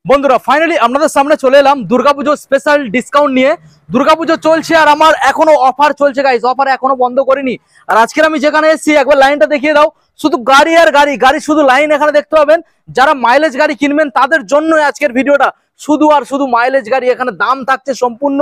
বন্ধুরা ফাইনালি আপনাদের সামনে চলে এলাম দুর্গাপুজো স্পেশাল ডিসকাউন্ট নিয়ে। দুর্গাপুজো চলছে আর আমার এখনো অফার চলছে গাইস, অফার এখনো বন্ধ করিনি। আর আজকের আমি যেখানে এসেছি একবার লাইনটা দেখিয়ে দাও, শুধু গাড়ি আর গাড়ি গাড়ি, শুধু লাইন এখানে দেখতে পাবেন। যারা মাইলেজ গাড়ি কিনবেন তাদের জন্য আজকের ভিডিওটা, শুধু আর শুধু মাইলেজ গাড়ি। এখানে দাম থাকছে সম্পূর্ণ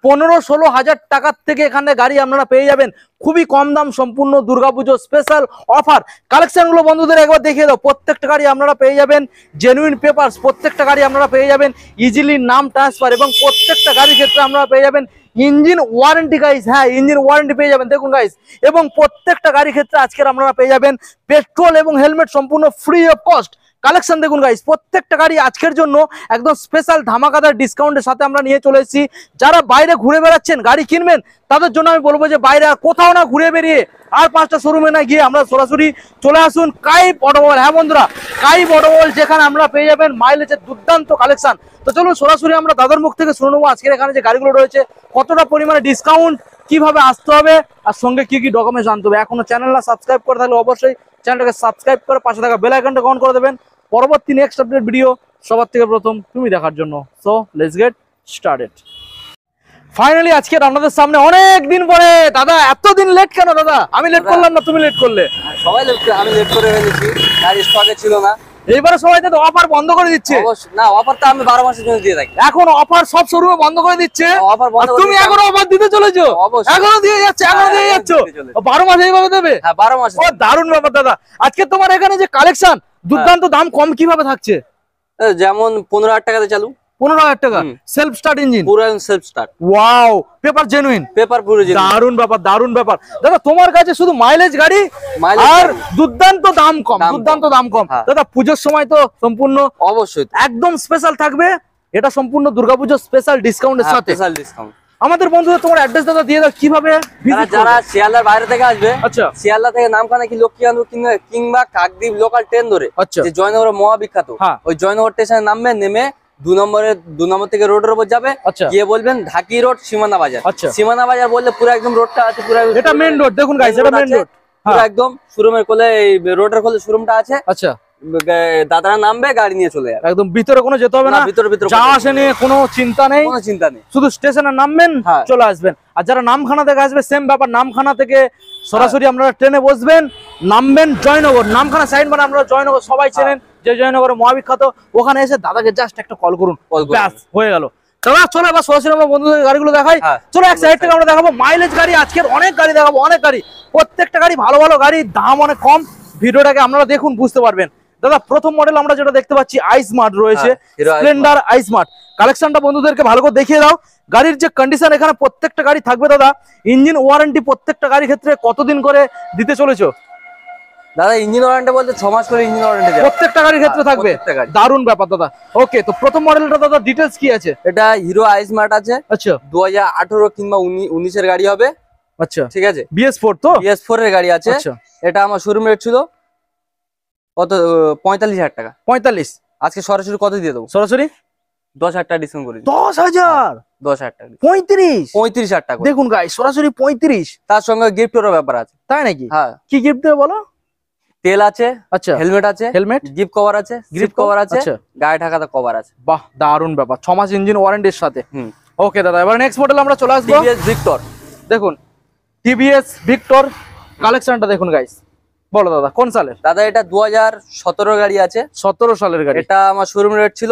15-16 হাজার টাকার থেকে এখানে গাড়ি আপনারা পেয়ে যাবেন, খুবই কম দাম, সম্পূর্ণ দুর্গাপুজো স্পেশাল অফার। কালেকশনগুলো বন্ধুদের একবার দেখিয়ে দাও। প্রত্যেকটা গাড়ি আপনারা পেয়ে যাবেন জেনুইন পেপারস, প্রত্যেকটা গাড়ি আপনারা পেয়ে যাবেন ইজিলি নাম ট্রান্সফার, এবং প্রত্যেকটা গাড়ির ক্ষেত্রে আপনারা পেয়ে যাবেন ইঞ্জিন ওয়ারেন্টি গাইস। হ্যাঁ, ইঞ্জিন ওয়ারেন্টি পেয়ে যাবেন দেখুন গাইস। এবং প্রত্যেকটা গাড়ির ক্ষেত্রে আজকের আপনারা পেয়ে যাবেন পেট্রোল এবং হেলমেট সম্পূর্ণ ফ্রি অফ কস্ট। কালেকশন দেখুন গাইস, প্রত্যেকটা গাড়ি আজকের জন্য একদম স্পেশাল ধামাকাদার ডিসকাউন্টের সাথে আমরা নিয়ে চলে এসেছি। যারা বাইরে ঘুরে বেড়াচ্ছেন, গাড়ি কিনবেন, তাদের জন্য আমি বলবো যে বাইরে আর কোথাও না ঘুরে বেরিয়ে আর 5টা শোরুমে না গিয়ে আমরা সরাসরি চলে আসুন কাইপ অটোমোবাইল। হ্যাঁ বন্ধুরা, কাইপ অটোমোবাইল, যেখানে আমরা পেয়ে যাবেন মাইলেজের দুর্দান্ত কালেকশন। তো চলুন সরাসরি আমরা দাদার মুখ থেকে শুনে নেবো আজকের এখানে যে গাড়িগুলো রয়েছে, কতটা পরিমাণে ডিসকাউন্ট, কিভাবে আসতে হবে, আর সঙ্গে কি কি ডকুমেন্টস আনতে হবে। এখনো চ্যানেলটা সাবস্ক্রাইব করে থাকলে অবশ্যই চ্যানেলটাকে সাবস্ক্রাইব করে পাশে থাকা বেল আইকনটা অন করে দেবেন পরবর্তী নেক্সট আপডেট ভিডিও সবার থেকে প্রথম তুমি দেখার জন্য। So let's get started. Finally আজকে আপনাদের সামনে অনেক দিন পরে। দাদা এতদিন লেট কেন? দাদা আমি লেট করলাম না তুমি লেট করলে? সবাই লেট, আমি লেট করে ফেলেছি, গাড়ি স্টকে ছিল না। এইবারে সবাই তো অফার বন্ধ করে দিচ্ছে। না, অফার তো আমি 12 মাসের জন্য দিয়ে থাকি। এখন অফার সব শোরুমে বন্ধ করে দিচ্ছে, অফার বন্ধ করে তুমি এখনো অফার দিতে চলেছো? এখনো দিয়ে যাচ্ছে, এখনো দিয়ে যাচ্ছ? 12 মাস এইভাবে দেবে? হ্যাঁ 12 মাস। ও দারুণ ব্যাপার দাদা। আজকে তোমার এখানে যে কালেকশন দুর্দান্ত, দাম কম কিভাবে থাকছে? যেমন 15,000 টাকাতে চালু। 15,000 টাকা সেলফ স্টার্ট ইঞ্জিন, পুরো self start. Wow, paper genuine, paper পুরো জেনুইন। দারুণ ব্যাপার, দারুণ ব্যাপার। দাদা তোমার কাছে শুধু মাইলেজ গাড়ি আর দুর্দান্ত দাম কম, দুর্দান্ত দাম কম। দাদা পুজোর সময় তো সম্পূর্ণ অবশ্যই একদম স্পেশাল থাকবে, এটা সম্পূর্ণ দুর্গাপুজো স্পেশাল ডিসকাউন্টের সাথে। Special discount. আমাদের বন্ধুদের তোমার অ্যাড্রেস দাদা দিয়ে দাও, কিভাবে যারা শিয়ালদার বাইরে থেকে আসবে, আচ্ছা শিয়ালদা থেকে নামখানা কি লক্ষ্মীকান্ত কিংবা কাকদ্বীপ লোকাল ট্রেন ধরে, আচ্ছা, যে জয়নগর মহাবিখ্যাত, ওই জয়নগর স্টেশনে নামবে, নেমে 2 নম্বর থেকে রোডের উপর যাবে, গিয়ে বলবেন ঢাকি রোড সীমানা বাজার। সীমানা বাজার বললে পুরো একদম রোডটা আছে, পুরো এটা মেইন রোড। দেখুন গাইস, এটা মেইন রোড, পুরো একদম শোরুমের কোলে, রোডের কোলে শোরুমটা আছে। আচ্ছা, দাদারা নামবে, গাড়ি নিয়ে চলে যাবে, একদম ভিতরে কোনো যেতে হবে না, ভিতরে যা আসে নিয়ে কোনো চিন্তা নেই, কোনো চিন্তা নেই, শুধু স্টেশনে নামবেন চলে আসবেন। আর যারা নামখানা থেকে আসবে সেম ব্যাপার, নামখানা থেকে সরাসরি আপনারা ট্রেনে বসবেন, নামবেন জয়নগর, নামখানা সাইড মানে আমরা জয়নগর সবাই চেনেন, যে জয়নগরের মহাবিখ্যাত, ওখানে এসে দাদাকে জাস্ট একটা কল করুন, ব্যাস হয়ে গেল। দাদা চলো এবার সরাসরি আমরা বন্ধুদের গাড়িগুলো দেখাই। চলো এক সাইড থেকে আমরা দেখাবো মাইলেজ গাড়ি, আজকের অনেক গাড়ি দেখাবো, অনেক গাড়ি, প্রত্যেকটা গাড়ি ভালো ভালো গাড়ি, দাম অনেক কম। ভিডিওটাকে আপনারা দেখুন, বুঝতে পারবেন। দাদা প্রথম মডেল আমরা যেটা দেখতে পাচ্ছি আইস্মার্ট রয়েছে, স্প্লেন্ডার আইস্মার্ট। কালেকশনটা বন্ধুদেরকে ভালো করে দেখিয়ে দাও। গাড়ির যে কন্ডিশন, এখানে প্রত্যেকটা গাড়ি থাকবে দাদা ইঞ্জিন ওয়ারেন্টি, প্রত্যেকটা গাড়ির ক্ষেত্রে কতদিন করে দিতে চলেছো? দাদা ইঞ্জিন ওয়ারেন্টি বলতে 6 মাস করে ইঞ্জিন ওয়ারেন্টি দেবে, প্রত্যেকটা গাড়ির ক্ষেত্রে থাকবে, দারুণ ব্যাপার দাদা। ওকে, তো প্রথম মডেলটা দাদা ডিটেইলস কি আছে? এটা হিরো আইস্মার্ট আছে। আচ্ছা, 2018 কিংবা 19 এর গাড়ি হবে। আচ্ছা ঠিক আছে, BS4 তো? BS4 এর গাড়ি আছে। আচ্ছা, এটা আমার শোরুম রেট ছিল কত? 45,000 টাকা। 45? আজকে সরাসরি কত দিয়ে দেবো? সরাসরি 10,000 টাকা ডিসকাউন্ট করে। 10,000? 10,000 টাকা। 35,000 টাকা। দেখুন গাইস, সরাসরি 35। তার সঙ্গে গিফটেরও ব্যাপার আছে। তাই নাকি? হ্যাঁ। কি গিফট দেবে বলো? তেল আছে, আচ্ছা, হেলমেট আছে, হেলমেট, গিফট কভার আছে, গ্রিপ কভার আছে, গায়ে ঢাকাতে কভার আছে। বাহ, দারুণ ব্যাপার, 6 মাস ইঞ্জিন ওয়ারেন্টির সাথে। ওকে দাদা, এবার নেক্সট মডেল আমরা চলে আসবো। TVS Victor. দেখুন টিভিএস ভিক্টর কালেকশনটা দেখুন গাইস। বলো দাদা কোন সালের? দাদা এটা 2017 গাড়ি আছে। 17 সালের গাড়ি। এটা আমার শোরুম রেট ছিল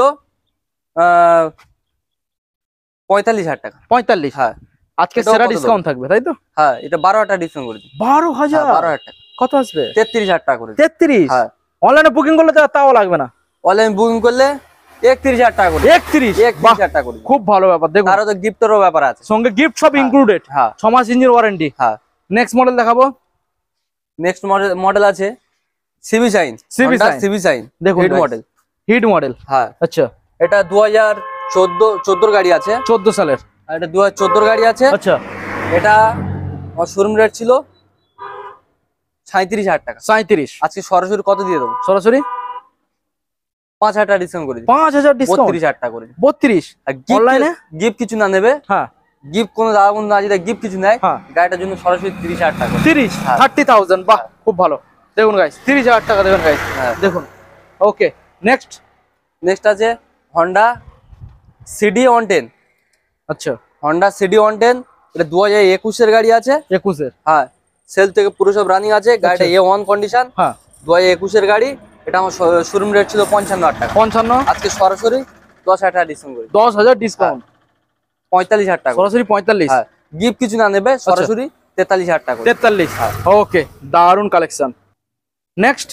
45,000 টাকা। 45? হ্যাঁ। আজকে সেরা ডিসকাউন্ট থাকবে তাই তো? হ্যাঁ, এটা 12,000 টাকা ডিসকাউন্ট করে দিই। 12,000? 12,000 টাকা। কত আসবে? 33,000 টাকা করে। 33? হ্যাঁ। অনলাইনে বুকিং করলে তাও লাগবে না? অনলাইন বুকিং করলে 31,000 টাকা করে। 31,000 টাকা করে। খুব ভালো ব্যাপার। দেখুন আরো তো গিফটেরও ব্যাপার আছে, সঙ্গে গিফট সব ইনক্লুডেড। হ্যাঁ, 6 মাস ইঞ্জিন ওয়ারেন্টি। হ্যাঁ। নেক্সট মডেল দেখাবো। নেক্সট মডেল আছে সিভি সাইন। সিভি সাইন দেখুন, হিট মডেল। Hit model? হ্যাঁ। আচ্ছা, এটা 2014 গাড়ি আছে। 14 সালের? এটা 2014 গাড়ি আছে। আচ্ছা, এটা আমার শোরুম রেট ছিল 37,000 টাকা। 37? আজকে সরাসরি কত দিয়ে দেবো? সরাসরি 5,000 টাকা ডিসকাউন্ট করে দিই। 5,000 ডিসকাউন্ট? 32,000 টাকা করে। 32? অনলাইনে গিফট কিছু না নেবে। হ্যাঁ, গিফট কোনো দাদা বন্ধু না যদি গিফট কিছু নেয়, গাড়িটার জন্য সরাসরি 30,000 টাকা। 30,000? বাহ, খুব ভালো। দেখুন গাইস 30,000 টাকা দেবেন গাইস। দেখুন। ওকে, নেক্সট আছে হন্ডা সিডি 110। আচ্ছা, হন্ডা সিডি 110, এটা 2021 এর গাড়ি আছে। 21 এর? হ্যাঁ, সেল থেকে পুরো সব রানিং আছে। গাড়িটা A1 কন্ডিশন। হ্যাঁ, 2021 এর গাড়ি। এটা আমার শোরুম রেট ছিল 55,000 টাকা। 55? আজকে সরাসরি 10,000 টাকা ডিসকাউন্ট করি। 10,000 ডিসকাউন্ট? 45,000 টাকা সরাসরি 45? হ্যাঁ, গিফট কিছু না নেবে, সরাসরি 43,000 টাকা। 43? ওকে, দারুন কালেকশন। নেক্সট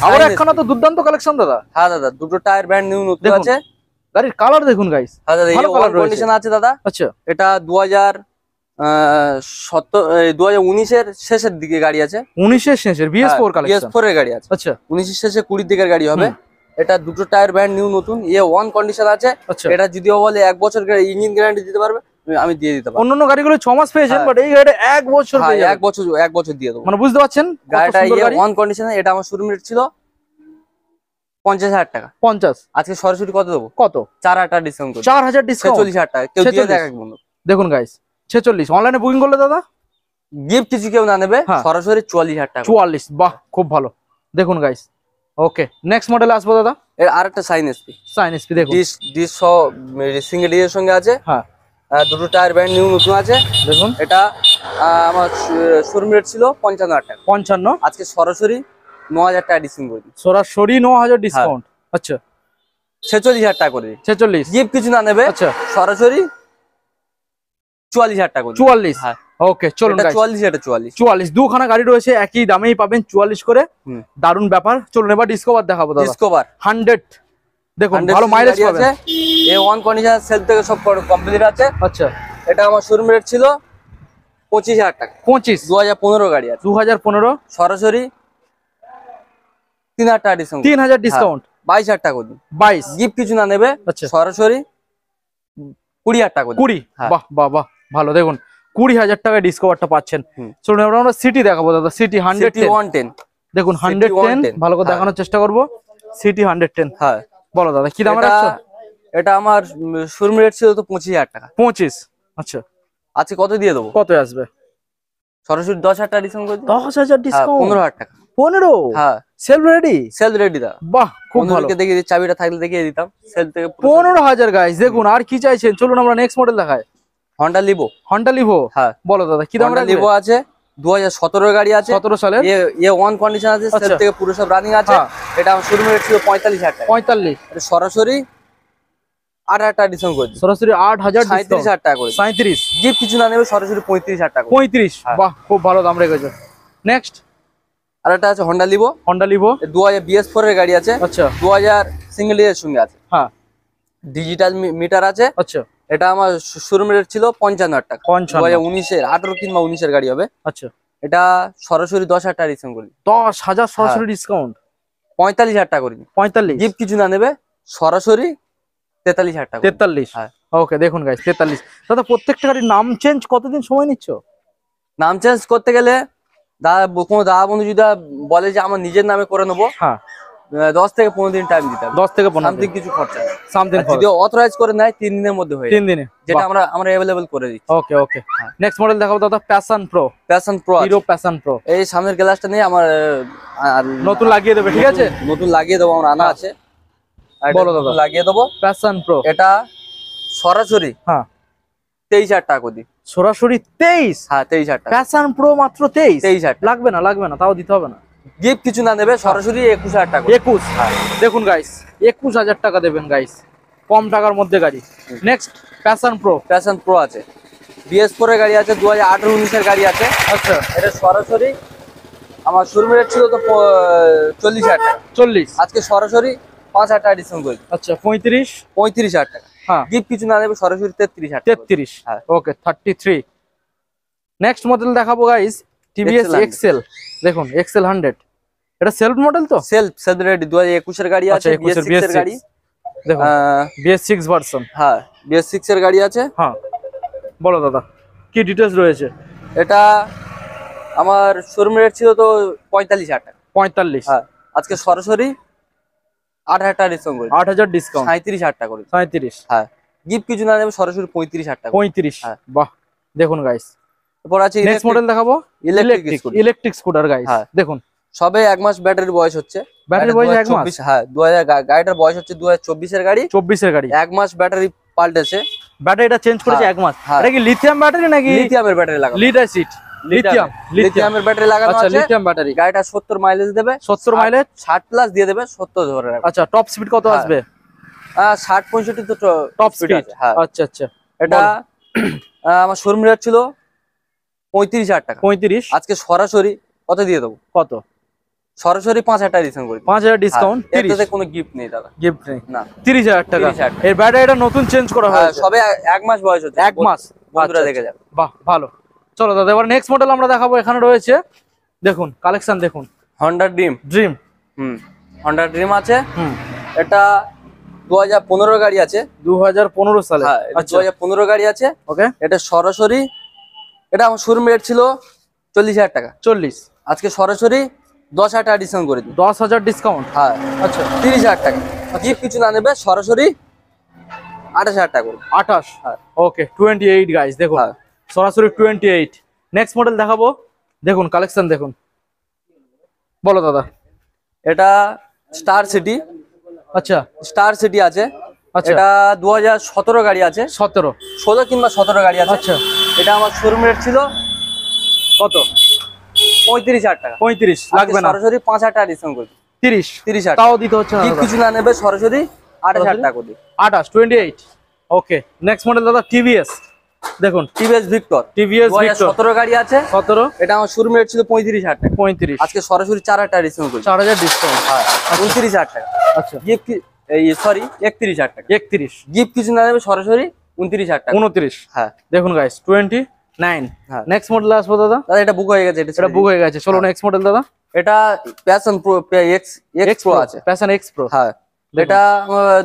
আবার একখানা তো দুর্দান্ত কালেকশন দাদা। হ্যাঁ দাদা, দুটো টায়ার ব্র্যান্ড নিউ নতুন আছে। গাড়ির কালার দেখুন গাইস, হ্যাঁ দাদা, ভালো কালার কন্ডিশন আছে দাদা। আচ্ছা, এটা 2019 এর শেষের দিকে গাড়ি আছে। 19 এর শেষের BS4 কালেকশন? BS4 এর গাড়ি আছে। আচ্ছা, 19 এর শেষে 20 দিকের গাড়ি হবে। এটা দুটো টায়ার ব্র্যান্ড নিউ নতুন, A1 কন্ডিশন আছে। এটা যদিও বলে 1 বছর ইঞ্জিন গ্যারান্টি দিতে পারবে, আমি দিয়ে দিতে পারবো। অন্যান্য গাড়িগুলো 6 মাস পেয়েছেন, বাট এই গাড়িটা 1 বছর পেয়ে যাবে। 1 বছর দিয়ে দেবো। মানে বুঝতে পারছেন গাড়িটা A1 কন্ডিশনে। এটা আমার শোরুম রেট ছিল 50,000 টাকা। 50? আজকে সরাসরি কত দেবো? কত? 4,000 টাকা ডিসকাউন্ট করব। 4,000 ডিসকাউন্ট? 46,000 টাকা। কেউ দিয়ে দেখ বন্ধু। দেখুন গাইস, 46 অনলাইনে বুকিং করলে দাদা গিফট কিছু কেউ না নেবে, সরাসরি 44,000 টাকা। 44? বাহ, খুব ভালো। দেখুন গাইস, ওকে নেক্সট মডেলে আসবো দাদা। এর আরেকটা সাইন এসপি দেখুন, ডিস সিঙ্গেল ডিসের সঙ্গে আছে। হ্যাঁ, দুটো টায়ার ব্র্যান্ড নিউ নতুন আছে। দেখুন, এটা আমার শোরুম রেট ছিল 55,000 টাকা। 55? আজকে সরাসরি 9,000 টাকা ডিসকাউন্ট করে দিই। সরাসরি 9,000 ডিসকাউন্ট? আচ্ছা, 46,000 টাকা করে দিই। 46? গিফট কিছু না নেবে, আচ্ছা, সরাসরি 44,000 টাকা করে দিই। 44? হ্যাঁ, ওকে চলুন গাইস, 44, এটা 44। 44 দুখানা গাড়ি রয়েছে, একই দামেই পাবেন 44 করে। দারুন ব্যাপার। চলুন এবার ডিসকভার দেখাবো দাদা। ডিসকভার 100, দেখুন ভালো মাইলেজ পাবেন। A1 কন্ডিশন, সেল থেকে সব কমপ্লিট আছে। আচ্ছা, এটা আমার শোরুম রেট ছিল 25,000 টাকা। 25? 2015 গাড়ি আছে। 2015? সরাসরি 3,000 টাকা ডিসকাউন্ট। 3,000 ডিসকাউন্ট? 22,000 টাকা করে দিন। 22? গিফট কিছু না নেবে, সরাসরি 20,000 টাকা করে দিন। 20? বাহ বাহ বাহ, ভালো। দেখুন 20,000 টাকায় ডিসকভারটা পাচ্ছেন। চলুন এবার আমরা সিটি দেখাবো দাদা। সিটি 110 দেখুন, 110 ভালো করে দেখানোর চেষ্টা করবো। সিটি 110, হ্যাঁ বলো দাদা কি দাম রাখছো? এটা আমার শোরুম রেট ছিল তো 25,000 টাকা। 25? আচ্ছা, আজকে কত দিয়ে দেবো? কত আসবে? সরাসরি 10,000 টাকা ডিসকাউন্ট করে দিই। 10,000 ডিসকাউন্ট? 15,000 টাকা। 15? হ্যাঁ, সেল রেডি? সেল রেডি দা। বাহ, খুব ভালো। দেখিয়ে দিই, চাবিটা থাকলে দেখিয়ে দিতাম। সেল থেকে 15,000 গাইস। দেখুন আর কি চাইছেন, চলুন আমরা নেক্সট মডেল দেখাই। Honda Livo. Honda Livo? হ্যাঁ, বলো দাদা কি দাম রাখবে? লিভো আছে 2017 গাড়ি আছে। 17 সালের? A1 কন্ডিশন আছে, সেল থেকে পুরো সব রানিং আছে। এটা আমার শোরুম রেট ছিল 45,000 টাকা। 45? এটা সরাসরি 8,000 টাকা ডিসকাউন্ট করে দিই। সরাসরি 8,000 37,000 টাকা করে। 37? গিফট কিছু না নেবে, সরাসরি 35,000 টাকা। 35? বাহ, খুব ভালো দাম রেখেছো। নেক্সট আর একটা আছে Honda Livo. Honda Livo 2000 BS4 এর গাড়ি আছে। আচ্ছা, 2000 সিঙ্গেল এর সঙ্গে আছে। হ্যাঁ, ডিজিটাল মিটার আছে। আচ্ছা, এটা আমার শোরুম রেট ছিল 55,000 টাকা। 55? 18 কিংবা 19 এর গাড়ি হবে। আচ্ছা, এটা সরাসরি 10,000 টাকা ডিসকাউন্ট করে দিই। 10,000 সরাসরি ডিসকাউন্ট? 45,000 টাকা করে দিই। 45? গিফট কিছু না নেবে, সরাসরি 43,000 টাকা। 43? হ্যাঁ, ওকে দেখুন গাইস 43। দাদা প্রত্যেকটা গাড়ির নাম চেঞ্জ কতদিন সময় নিচ্ছ? নাম চেঞ্জ করতে গেলে কোনো দাদা বন্ধু যদি বলে যে আমার নিজের নামে করে নেবো, হ্যাঁ, 10 থেকে 15 দিন টাইম দিতে হবে। 10 থেকে 15 সামথিং কিছু খরচা। সামথিং যদি অথরাইজ করে নেয় 3 দিনের মধ্যে হয়ে 3 দিনে? যেটা আমরা अवेलेबल করে দিচ্ছি। ওকে ওকে, নেক্সট মডেল দেখাবো দাদা। Passion pro. Passion pro, hero passion pro. এই সামনের গ্লাসটা নিয়ে আমার নতুন লাগিয়ে দেবে, ঠিক আছে? নতুন লাগিয়ে দেবো, আমার আনা আছে। বলো দাদা। লাগিয়ে দেবো। প্যাশন প্রো এটা সরাসরি 23,000 টাকা করে দিই। সরাসরি 23? হ্যাঁ, 23,000 টাকা। প্যাশন প্রো মাত্র 23,000 লাগবে না, লাগবে না, তাও দিতে হবে না। গিফট কিছু না নেবে, সরাসরি 21,000 টাকা। 21? দেখুন গাইস 21,000 টাকা দেবেন গাইস, কম টাকার মধ্যে গাড়ি। Next passion pro. Passion pro আছে, BS4 এর গাড়ি আছে, 2018-19 এর গাড়ি আছে। আচ্ছা, এটা সরাসরি আমার শোরুম রেট ছিল তো 40,000 টাকা। 40? আজকে সরাসরি 5,000 টাকা ডিসকাউন্ট করি। আচ্ছা, 35? 35,000 টাকা। হ্যাঁ, গিফট কিছু না নেবে, সরাসরি 33,000 টাকা। 33? হ্যাঁ, ওকে 33। নেক্সট মডেল দেখাবো গাইস, TVS এক্সেল। দেখুন এক্সেল 100, এটা সেলফ মডেল তো? সেলফ রেডি, 2021 এর গাড়ি আছে। BS6 এর গাড়ি। দেখুন BS6 ভার্সন। হ্যাঁ, BS6 এর গাড়ি আছে। হ্যাঁ, বলো দাদা কি ডিটেইলস রয়েছে? এটা আমার শোরুম রেট ছিল তো 45,000 টাকা। 45? হ্যাঁ, আজকে সরাসরি 8,000 টাকা ডিসকাউন্ট করি। 8,000 ডিসকাউন্ট? 37,000 টাকা করে। 37? হ্যাঁ, গিফট কিছু না নেবে, সরাসরি 35,000 টাকা। 35? বাহ, দেখুন গাইস। এরপর আছে নেক্সট মডেল দেখাবো ইলেকট্রিক স্কুটার গাইস। দেখুন সবে 1 মাস ব্যাটারির বয়স হচ্ছে। ব্যাটারি বয়স 1 মাস? হ্যাঁ 2000 গাড়িটার বয়স হচ্ছে 2024 এর গাড়ি। 24 এর গাড়ি। 1 মাস ব্যাটারি পাল্টেছে, ব্যাটারিটা চেঞ্জ করেছে 1 মাস। এটা কি লিথিয়াম ব্যাটারি নাকি? লিথিয়ামের ব্যাটারি লাগানো। লিড অ্যাসিড লিথিয়ামের ব্যাটারি লাগানো আছে। আচ্ছা, লিথিয়াম ব্যাটারি। গাড়িটা 70 মাইলেজ দেবে। 70 মাইলেজ, 60 প্লাস দিয়ে দেবে, 70 ধরে রাখো। আচ্ছা, টপ স্পিড কত আসবে? 60-65 তো টপ স্পিড আছে। হ্যাঁ আচ্ছা আচ্ছা। এটা আমার শোরুম রেট ছিল 35,000 টাকা। 35। আজকে সরাসরি কত দিয়ে দেবো? কত? সরাসরি 5,000 টাকা ডিসকাউন্ট করে 5,000 ডিসকাউন্ট। এটাতে কোনো গিফট নেই দাদা। গিফট নেই না। 30,000 টাকা। 30,000 এর ব্যাটারিটা নতুন চেঞ্জ করা হয়েছে। সবে 1 মাস বয়স হচ্ছে। 1 মাস। বন্ধুরা দেখে যাবে। বাহ, ভালো। চলো দাদা, এবার নেক্সট মডেল আমরা দেখাবো। এখানে রয়েছে দেখুন কালেকশন, দেখুন হন্ডা ড্রিম। হন্ডা ড্রিম আছে। এটা 2015 গাড়ি আছে। 2015 সালে? হ্যাঁ, এটা 2015 গাড়ি আছে। ওকে। এটা সরাসরি, এটা আমার শোরুম রেট ছিল 40,000 টাকা। 40। আজকে সরাসরি 10,000 টাকা ডিসকাউন্ট করে দিই। 10,000 ডিসকাউন্ট? হ্যাঁ। আচ্ছা, 30,000 টাকা। গিফট কিছু না নেবে, সরাসরি 28,000 টাকা করে। 28। হ্যাঁ। ওকে, 28 গাইস, দেখুন সরাসরি 28। নেক্সট মডেল দেখাবো, দেখুন কালেকশন দেখুন। বলো দাদা। এটা স্টার সিটি। আচ্ছা, স্টার সিটি আছে। আচ্ছা। এটা 2017 গাড়ি আছে। 17, 16 কিংবা 17 গাড়ি আছে। আচ্ছা। এটা আমার শোরুম রেট ছিল কত? 35,000 টাকা। 35 লাগবে না? সরাসরি 5,000 টাকা ডিসকাউন্ট করে 30,000 তাও দিতে হচ্ছে না। কিছু না নেবে, সরাসরি 28,000 টাকা করে। 28। ওকে, নেক্সট মডেল দাদা টিভিএস। দেখুন টিভিএস ভিক্টর। 17 গাড়ি আছে। 17। এটা আমার শোরুম রেট ছিল 35,000 টাকা। 35। আজকে সরাসরি 4,000 টাকা ডিসকাউন্ট করে 4,000 ডিসকাউন্ট। হ্যাঁ, 29,000 টাকা। আচ্ছা, গিফট সরি 31,000 টাকা। 31। গিফট কিছু না নেবে, সরাসরি 29,000 টাকা। 29। হ্যাঁ, দেখুন গাইস 29। হ্যাঁ। নেক্সট মডেল আসবো দাদা। দাদা এটা বুক হয়ে গেছে। এটা বুক হয়ে গেছে। চলো নেক্সট মডেল দাদা। এটা প্যাশন প্রো এক্স প্রো আছে। Passion x pro. হ্যাঁ, এটা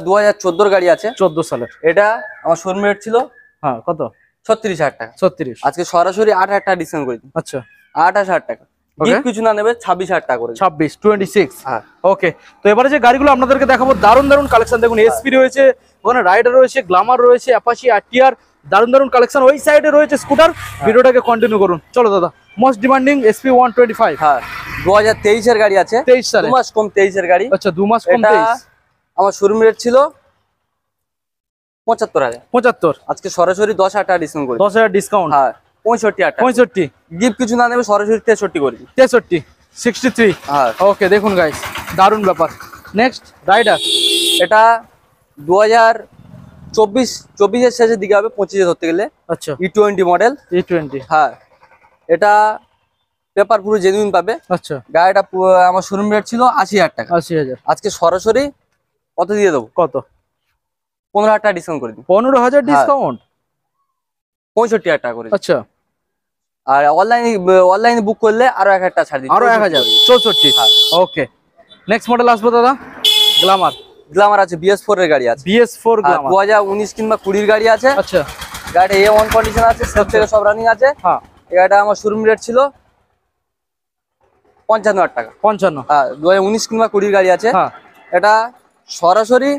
2014 গাড়ি আছে। 14 সালের। এটা আমার শোরুম রেট ছিল হ্যাঁ, কত? 36,000 টাকা। 36। আজকে সরাসরি 8,000 টাকা ডিসকাউন্ট করে দিই। আচ্ছা, 28,000 টাকা। গিফট কিছু না নেবে, 26,000 টাকা করে। 26। হ্যাঁ। ওকে, তো এবারে যে গাড়িগুলো আপনাদেরকে দেখাবো, দারুণ দারুণ কালেকশন দেখুন। এসপি রয়েছে, ওখানে রাইডার রয়েছে, গ্ল্যামার রয়েছে, অ্যাপাচি আরটিআর, দারুণ দারুণ কালেকশন। ওই সাইডে রয়েছে স্কুটার। ভিডিওটাকে কন্টিনিউ করুন। চলো দাদা, মোস্ট ডিমান্ডিং এসপি 125। হ্যাঁ, 2023 এর গাড়ি আছে। 23 সালে? 2 মাস কম 23 এর গাড়ি। আচ্ছা, 2 মাস কম 23। আমার শোরুম রেট ছিল 75,000। 75। আজকে সরাসরি 10,000 টাকা ডিসকাউন্ট করে 10,000 ডিসকাউন্ট। হ্যাঁ, 65,000 টাকা। 65। গিফট কিছু না নেবে, সরাসরি 63 করে দিই। 63। 63। হ্যাঁ। ওকে, দেখুন গাইস দারুণ ব্যাপার। Next rider. এটা 2024 এর শেষের দিকে হবে, 25 ধরতে গেলে। আচ্ছা, E20 মডেল। E20। হ্যাঁ, এটা পেপার পুরো জেনুইন পাবে। আচ্ছা, গাড়িটা আমার শোরুম রেট ছিল 80,000 টাকা। 80,000। আজকে সরাসরি কত দিয়ে দেবো? কত? 15,000 টাকা ডিসকাউন্ট করে দিই। 15,000 ডিসকাউন্ট? 65,000 টাকা করে। আচ্ছা, আর অনলাইনে বুক করলে আরো 1,000 টাকা ছাড় দিই। আরো 1000। 64। ওকে, নেক্সট মডেল আসবো দাদা। গ্ল্যামার। গ্ল্যামার আছে, BS4 এর গাড়ি আছে। BS4 গ্ল্যামার 2019 কিংবা 20 গাড়ি আছে। আচ্ছা, গাড়িটা A1 কন্ডিশন আছে, সব থেকে সব রানিং আছে। হ্যাঁ। এই গাড়িটা আমার শোরুম রেট ছিল 55,000 টাকা। 55। হ্যাঁ, 2019 কিংবা 20 গাড়ি আছে। হ্যাঁ। এটা সরাসরি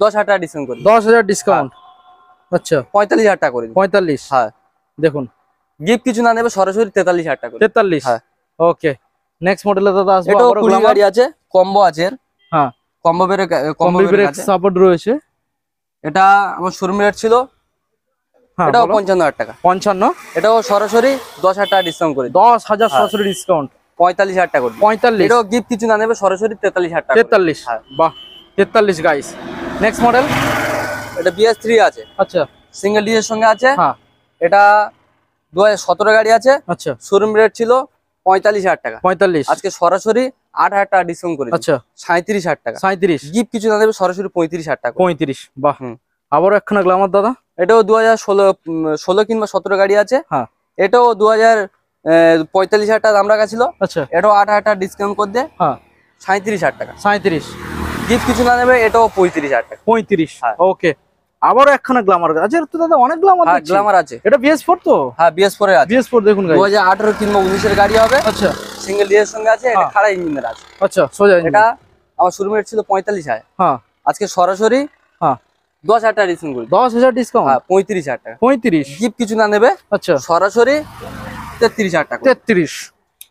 10,000 টাকা ডিসকাউন্ট করে 10,000 ডিসকাউন্ট। আচ্ছা, 45,000 টাকা করে দিই। 45। হ্যাঁ, দেখুন গিফট কিছু না নেবে, সরাসরি 43,000 টাকা করে। 43। হ্যাঁ। ওকে, নেক্সট মডেলে দাদা আসবো। এটাও আবারো 20 গাড়ি আছে, কম্বো আছে। হ্যাঁ, কম্বো ব্রেক আছে। সাপোর্ট রয়েছে। এটা আমার শোরুম রেট ছিল, হ্যাঁ, এটাও 55,000 টাকা। 55। এটাও সরাসরি 10,000 টাকা ডিসকাউন্ট করে 10,000 সরাসরি ডিসকাউন্ট। 45,000 টাকা করে। 45। এটাও গিফট কিছু না নেবে, সরাসরি 43,000 টাকা। 43। হ্যাঁ। বাহ, 43 গাইস। Next model. এটা BS3 আছে। আচ্ছা, সিঙ্গেল ডিজের সঙ্গে আছে। হ্যাঁ। এটা 2017 গাড়ি আছে। আচ্ছা, শোরুম রেট ছিল 45,000 টাকা। 45। আজকে সরাসরি 8,000 টাকা ডিসকাউন্ট করে। আচ্ছা, 37,000 টাকা। 37। গিফট কিছু না দেবে, সরাসরি 35,000 টাকা। 35। বাহ, আবারও একখানা গ্ল্যামার দাদা। এটাও 2016 কিংবা 17 গাড়ি আছে। হ্যাঁ। এটাও 45,000 টাকা দাম রাখা ছিল। আচ্ছা, এটাও 8,000 টাকা ডিসকাউন্ট করে দিয়ে হ্যাঁ 37,000 টাকা। 37। গিফট কিছু না নেবে, এটাও 35,000 টাকা। 35। হ্যাঁ। ওকে, আবারও একখানা গ্ল্যামার আছে। তো দাদা অনেক গ্ল্যামার হ্যাঁ, দেখছি। গ্ল্যামার আছে। এটা BS4 তো? হ্যাঁ, BS4 এর আছে। BS4 দেখুন গাইস। 2018 কিংবা 19 এর গাড়ি হবে। আচ্ছা, সিঙ্গেল ডিজের সঙ্গে আছে। এটা হ্যাঁ। খাড়া ইঞ্জিনের আছে। আচ্ছা, সোজা ইঞ্জিন। এটা আমার শোরুম রেট ছিল 45,000। হ্যাঁ। আজকে সরাসরি হ্যাঁ 10,000 টাকা ডিসকাউন্ট করি। 10,000 ডিসকাউন্ট। হ্যাঁ, 35,000 টাকা। 35। গিফট কিছু না নেবে, আচ্ছা, সরাসরি 33,000 টাকা। 33।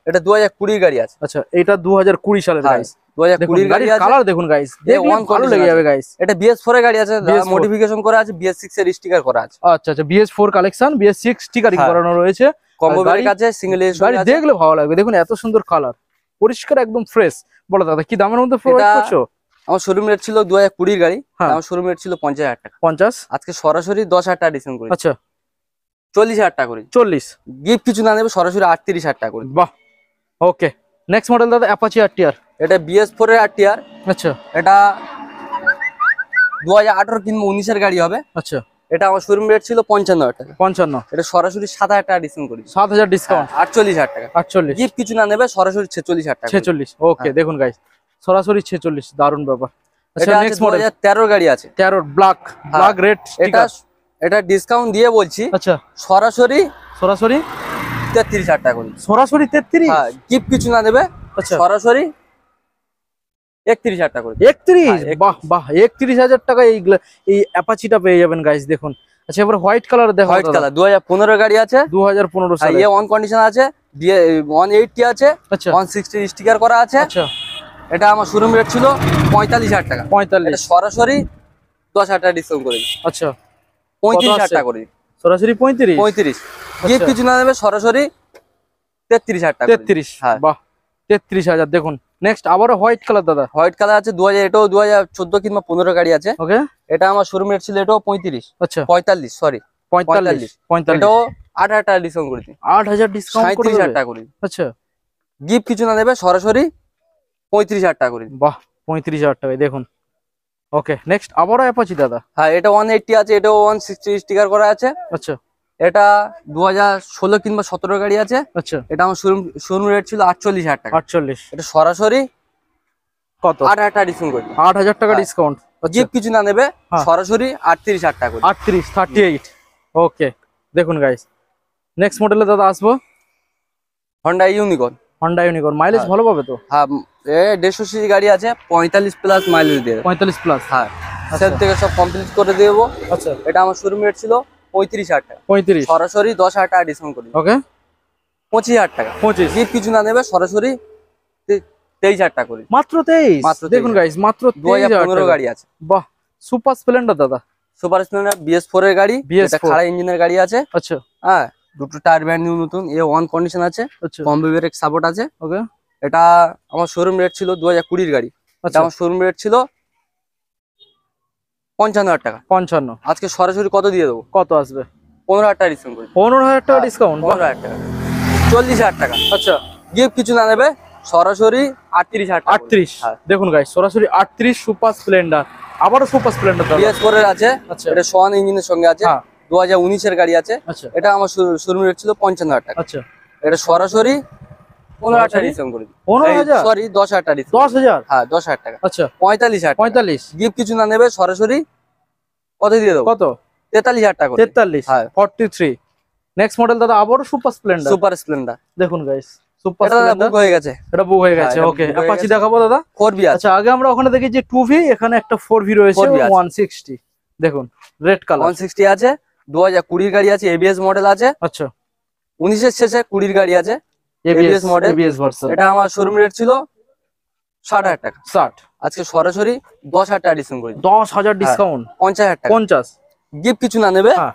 এটা 2020 গাড়ি আছে। আচ্ছা এটা 2020 সালের গাইস, 2020 গাড়ি আছে। কালার দেখুন গাইস, দেখুন ভালো লেগে যাবে গাইস। এটা BS4 এর গাড়ি আছে, মডিফিকেশন করা আছে, BS6 এর স্টিকার করা আছে। আচ্ছা আচ্ছা BS4 কালেকশন, BS6 স্টিকারিং করানো রয়েছে, কম্বো ব্রেক আছে, সিঙ্গেল এস গাড়ি দেখলে ভালো লাগবে। দেখুন এত সুন্দর কালার, পরিষ্কার একদম ফ্রেশ। বলো দাদা কি দামের মধ্যে প্রোভাইড করছো? আমার শোরুম রেট ছিল 2020 গাড়ি, আমার শোরুম রেট ছিল 50,000 টাকা। 50, আজকে সরাসরি 10,000 টাকা ডিসকাউন্ট করি। আচ্ছা 40,000 টাকা করি। 40 গিফট কিছু না নেবে, সরাসরি 38,000 টাকা করি। বাহ ওকে। নেক্সট মডেল দাদা অ্যাপাচি RTR, এটা BS4 এর RTR। আচ্ছা এটা 2018 কিংবা 19 এর গাড়ি হবে। আচ্ছা এটা আমার শোরুম রেট ছিল 55,000 টাকা। 55, এটা সরাসরি 7,000 টাকা ডিসকাউন্ট করি। 7,000 ডিসকাউন্ট, 48,000 টাকা। 48 গিফট কিছু না নেবে, সরাসরি 46,000 টাকা। 46 ওকে। দেখুন গাইস সরাসরি 46, দারুণ ব্যাপার। আচ্ছা এটা নেক্সট মডেল 2013 গাড়ি আছে, 13 ব্ল্যাক রেড স্টিকার। এটা ডিসকাউন্ট দিয়ে বলছি, আচ্ছা সরাসরি 33,000 টাকা করি। সরাসরি 33, হ্যাঁ গিফট কিছু না দেবে, আচ্ছা সরাসরি 31,000 টাকা করি। 31, বাহ বাহ 31,000 টাকা এই অ্যাপাচিটা পেয়ে যাবেন গাইস। দেখুন আচ্ছা এবার হোয়াইট কালার দেখো, হোয়াইট কালার 2015 গাড়ি আছে, 2015 সালে। এ অন কন্ডিশন আছে, 180 আছে, আচ্ছা 160 স্টিকার করা আছে। আচ্ছা এটা আমার শোরুম রেট ছিল 45,000 টাকা। 45, সরাসরি 10,000 টাকা ডিসকাউন্ট করে আচ্ছা 35,000 টাকা করে। সরাসরি 35, 35 গিফট কিছু না দেবে, সরাসরি 33,000 টাকা। 33, বাহ 33,000। দেখুন নেক্সট আবারও হোয়াইট কালার দাদা, হোয়াইট কালার আছে, এটাও 2014 কিংবা 15 গাড়ি আছে। ওকে এটা আমার শোরুম রেট ছিল এটাও 35, আচ্ছা 45 সরি 45, এটাও 8,000 টাকা ডিসকাউন্ট করেছি। 8,000 ডিসকাউন্ট করে 37,000 টাকা করি। আচ্ছা গিফট কিছু না দেবে, সরাসরি 35,000 টাকা করি। বাহ 35,000 টাকায়। দেখুন ওকে। নেক্সট আবারও অ্যাপাচি দাদা, হ্যাঁ এটা 180 আছে, এটাও 160 স্টিকার করা আছে। আচ্ছা এটা 2016 কিংবা 17 গাড়ি আছে। আচ্ছা এটা আমার শোরুম রেট ছিল 48,000 টাকা। 48, এটা সরাসরি কত? 8,000 টাকা ডিসকাউন্ট করি। 8,000 টাকা ডিসকাউন্ট, গিফট কিছু না নেবে, সরাসরি 38,000 টাকা করি। 38, 38 ওকে। দেখুন গাইস নেক্সট মডেলে দাদা আসবো, Honda unicorn. Honda unicorn, mileage ভালো পাবে তো? হ্যাঁ 150 সিসি গাড়ি আছে, 45 প্লাস মাইলেজ দিয়ে 45 প্লাস, হ্যাঁ সেল থেকে সব কমপ্লিট করে দেবো। আচ্ছা এটা আমার শোরুম রেট ছিল 35,000 টাকা। 35, সরাসরি 10,000 টাকা ডিসকাউন্ট করি। ওকে 25,000 টাকা। 25, গিফট কিছু না নেবে, সরাসরি 23,000 টাকা করি। মাত্র 23। দেখুন গাইস মাত্র 2015 গাড়ি আছে। বাহ সুপার স্প্লেন্ডার দাদা, সুপার স্প্লেন্ডার BS4 এর গাড়ি, এটা খাড়া ইঞ্জিনের গাড়ি আছে। আচ্ছা হ্যাঁ দুটো টায়ার ব্র্যান্ড নিউ নতুন, এ ওয়ান কন্ডিশন আছে, আচ্ছা কম্বো ব্রেক সাপোর্ট আছে। ওকে এটা আমার শোরুম রেট ছিল 2020 গাড়ি, আচ্ছা আমার শোরুম রেট ছিল 55,000 টাকা। 55, আজকে সরাসরি কত দিয়ে দেবো? কত আসবে? 15,000 টাকা ডিসকাউন্ট করি। 15,000 টাকা ডিসকাউন্ট, 15,000 টাকা, 40,000 টাকা। আচ্ছা গিফট কিছু না নেবে, সরাসরি 38,000 টাকা। 38, দেখুন গাইস সরাসরি 38 সুপার স্প্লেন্ডার। আবারও সুপার স্প্লেন্ডার দাদা, BS4 এর আছে, আচ্ছা এটা সোয়ান ইঞ্জিনের সঙ্গে আছে, 2019 এর গাড়ি আছে। আচ্ছা এটা আমার শোরুম রেট ছিল 55,000 টাকা। আচ্ছা এটা সরাসরি 15,000 টাকা ডিসকাউন্ট করে দিই। 15,000, সরি 10,000 টাকা ডিসকাউন্ট। 10,000, হ্যাঁ 10,000 টাকা, আচ্ছা 45,000 45, গিফট কিছু না নেবে, সরাসরি কত দিয়ে দেবো? কত? 43,000 টাকা করে। 43, হ্যাঁ 43। নেক্সট মডেল দাদা আবারও সুপার স্প্লেন্ডার, সুপার স্প্লেন্ডার। দেখুন গাইস সুপার এটা স্প্লেন্ডার বুক হয়ে গেছে, এটা বুক হয়ে গেছে। এটা ওকে book হয়ে অ্যাপাচি গেছে। দেখাবো দাদা। 4B আছে। আচ্ছা আগে আমরা ওখানে দেখি যে 2V, এখানে একটা 4V রয়েছে 4V আছে। 160, দেখুন রেড কালার, 160 আছে, 2020 গাড়ি আছে, ABS মডেল আছে। আচ্ছা 19 এর শেষে 20 গাড়ি আছে, ABS মডেল। ABS ভার্সন, এটা আমার শোরুম রেট ছিল 60,000 টাকা। 60, আজকে সরাসরি 10,000 টাকা ডিসকাউন্ট করে দিই। 10,000 ডিসকাউন্ট, 50,000 টাকা। 50, গিফট কিছু না নেবে, হ্যাঁ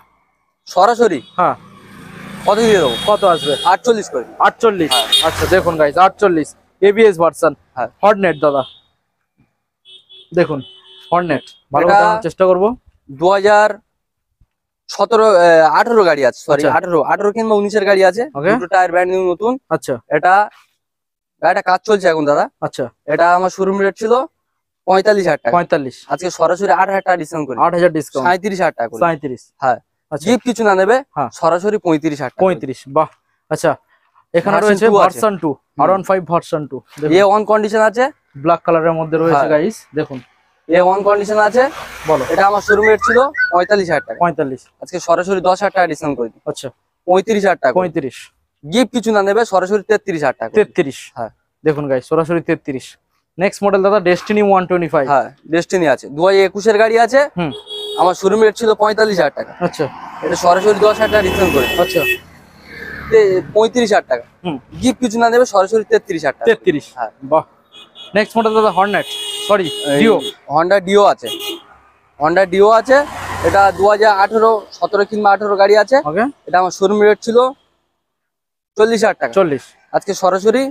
সরাসরি হ্যাঁ কত দিয়ে দেবো? কত আসবে? 48 করে। 48, আচ্ছা দেখুন গাইস 48 ABS ভার্সন, হ্যাঁ হর্নেট দাদা, দেখুন হর্নেট ভালো এটা দেখানোর চেষ্টা করব। 2018 গাড়ি আছে, সরি আচ্ছা। 18 কিংবা 19 এর গাড়ি আছে, Okay. দুটো টায়ার ব্র্যান্ড নিউ নতুন। আচ্ছা এটা গাড়িটা কাজ চলছে এখন দাদা। আচ্ছা এটা আমার শোরুম রেট ছিল 45,000 টাকা। 45, আজকে সরাসরি 8,000 টাকা ডিসকাউন্ট করি, 8,000 ডিসকাউন্ট, 37,000 টাকা করে। 37, হ্যাঁ আচ্ছা গিফট কিছু না নেবে, হ্যাঁ সরাসরি 35,000 টাকা। 35, বাহ। আচ্ছা এখানে Version রয়েছে 2 আছে। ভার্সন 2, R15 ভার্সন 2, এ ওয়ান কন্ডিশন আছে, ব্ল্যাক কালারের মধ্যে রয়েছে হ্যাঁ। গাইস, দেখুন এ ওয়ান কন্ডিশন আছে। বলো এটা আমার শোরুম রেট ছিল 45,000 টাকা। 45, আজকে সরাসরি 10,000 টাকা ডিসকাউন্ট করে দিই, আচ্ছা 35,000 টাকা। 35, গিফট কিছু না নেবে, সরাসরি 33,000 টাকা। 33, হ্যাঁ দেখুন গাইস সরাসরি 33। নেক্সট মডেল দাদা ডেস্টিনি 125, হ্যাঁ ডেস্টিনি আছে, 2021 এর গাড়ি আছে। হুম আমার শোরুম রেট ছিল 45,000 টাকা। আচ্ছা এটা সরাসরি 10,000 টাকা ডিসকাউন্ট করে দিই। আচ্ছা 35,000 টাকা। গিফট কিছু না নেবে সরাসরি 33,000 টাকা। 33। হ্যাঁ। বাহ। নেক্সট মডেল দাদা Hornet, sorry Dio. Honda Dio আছে, হন্ডা ডিও আছে। এটা 2018 17 কিংবা 18 গাড়ি আছে। ওকে। এটা আমার শোরুম রেট ছিল 40,000 টাকা। 40। আজকে সরাসরি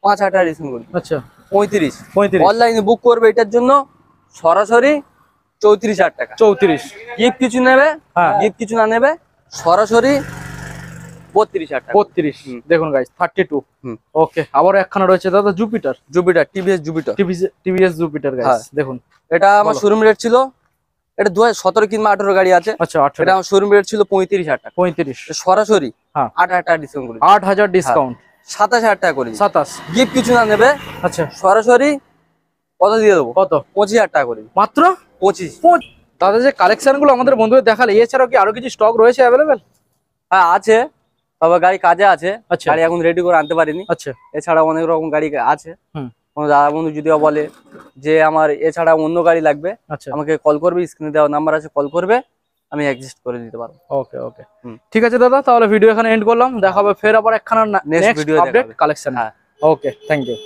5,000 টাকা ডিসকাউন্ট করি। আচ্ছা 35। 35। অনলাইনে বুক করবে এটার জন্য সরাসরি 34,000 টাকা। 34। গিফট কিছু নেবে, হ্যাঁ গিফট কিছু না নেবে সরাসরি 32,000 টাকা। 32। দেখুন গাইস 32। ওকে। আবার একখানা রয়েছে দাদা Jupiter. Jupiter, TVS Jupiter, TVS Jupiter guys দেখুন। এটা আমার শোরুম রেট ছিল, এটা 2017 কিংবা 18 গাড়ি আছে। আচ্ছা 18। এটা আমার শোরুম রেট ছিল 35,000 টাকা। 35। সরাসরি হ্যাঁ 8,000 টাকা ডিসকাউন্ট করি। 8,000 ডিসকাউন্ট। 27,000 টাকা করি। 27। গিফট কিছু না নেবে আচ্ছা সরাসরি কত দিয়ে দেবো? কত? 25,000 টাকা করি। মাত্র 25। দাদা যে কালেকশন গুলো আমাদের বন্ধুদের দেখালে, এছাড়াও কি আরো কিছু স্টক রয়েছে অ্যাভেলেবেল? হ্যাঁ আছে, তবে গাড়ি কাজে আছে। আচ্ছা। গাড়ি এখন রেডি করে আনতে পারিনি। আচ্ছা। এছাড়া অনেক রকম গাড়ি আছে। কোনো দাদা বন্ধু যদিও বলে যে আমার এছাড়া অন্য গাড়ি লাগবে, আচ্ছা আমাকে কল করবে, স্ক্রিনে দেওয়া নাম্বার আছে, কল করবে, আমি অ্যাডজাস্ট করে দিতে পারবো। ওকে ওকে ঠিক আছে দাদা, তাহলে ভিডিও এখানে এন্ড করলাম। দেখা হবে ফের আবার একখানা নেক্সট ভিডিও আপডেট কালেকশন। হ্যাঁ ওকে থ্যাংক ইউ।